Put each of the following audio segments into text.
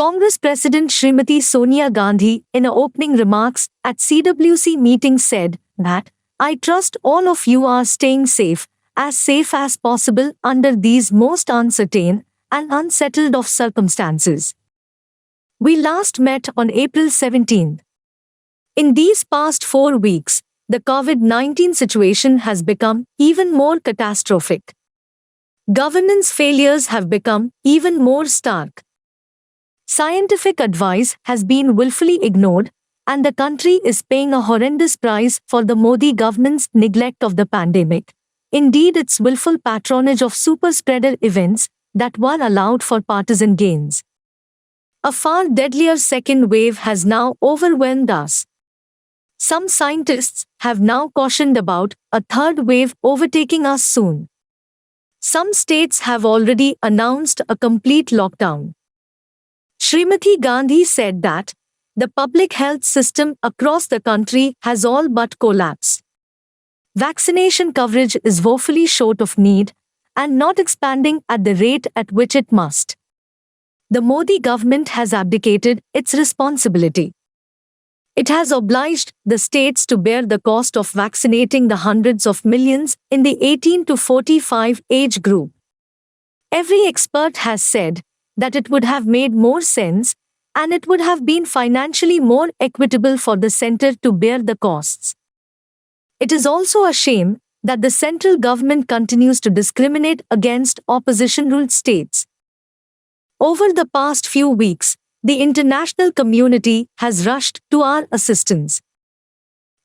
Congress President Srimati Sonia Gandhi, in her opening remarks at CWC meeting, said that, "I trust all of you are staying safe as possible under these most uncertain and unsettled of circumstances." We last met on April 17th. In these past 4 weeks, the COVID-19 situation has become even more catastrophic. Governance failures have become even more stark. Scientific advice has been willfully ignored, and the country is paying a horrendous price for the Modi government's neglect of the pandemic. Indeed, its willful patronage of super-spreader events that were allowed for partisan gains. A far deadlier second wave has now overwhelmed us. Some scientists have now cautioned about a third wave overtaking us soon. Some states have already announced a complete lockdown. Srimati Gandhi said that the public health system across the country has all but collapsed. Vaccination coverage is woefully short of need and not expanding at the rate at which it must. The Modi government has abdicated its responsibility. It has obliged the states to bear the cost of vaccinating the hundreds of millions in the 18 to 45 age group. Every expert has said that it would have made more sense and it would have been financially more equitable for the center to bear the costs. It is also a shame that the central government continues to discriminate against opposition-ruled states. Over the past few weeks, the international community has rushed to our assistance.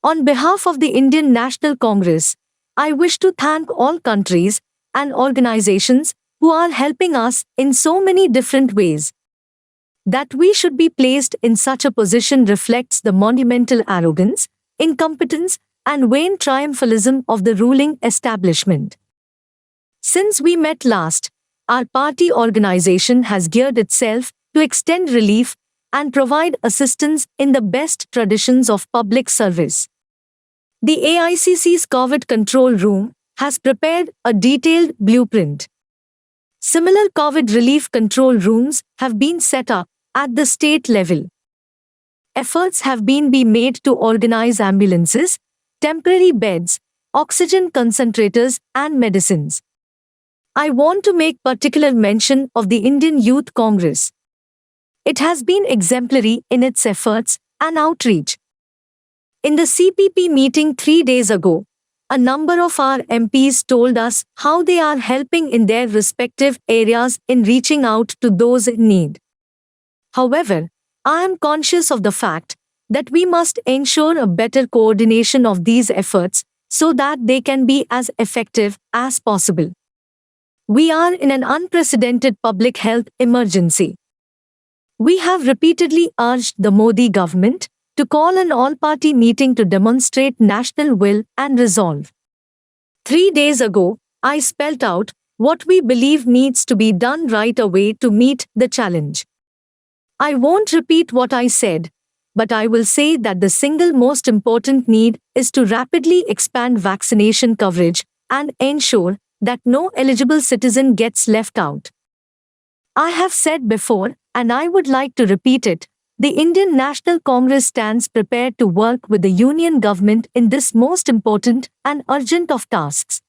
On behalf of the Indian National Congress, I wish to thank all countries and organizations who are helping us in so many different ways. That we should be placed in such a position reflects the monumental arrogance, incompetence, and vain triumphalism of the ruling establishment. Since we met last, our party organization has geared itself to extend relief and provide assistance in the best traditions of public service. The AICC's COVID Control Room has prepared a detailed blueprint. Similar COVID relief control rooms have been set up at the state level. Efforts have been made to organize ambulances, temporary beds, oxygen concentrators, and medicines. I want to make particular mention of the Indian Youth Congress. It has been exemplary in its efforts and outreach. In the CPP meeting 3 days ago, a number of our MPs told us how they are helping in their respective areas in reaching out to those in need. However, I am conscious of the fact that we must ensure a better coordination of these efforts so that they can be as effective as possible. We are in an unprecedented public health emergency. We have repeatedly urged the Modi government to call an all-party meeting to demonstrate national will and resolve. 3 days ago, I spelled out what we believe needs to be done right away to meet the challenge. I won't repeat what I said, but I will say that the single most important need is to rapidly expand vaccination coverage and ensure that no eligible citizen gets left out. I have said before, and I would like to repeat it, the Indian National Congress stands prepared to work with the Union government in this most important and urgent of tasks.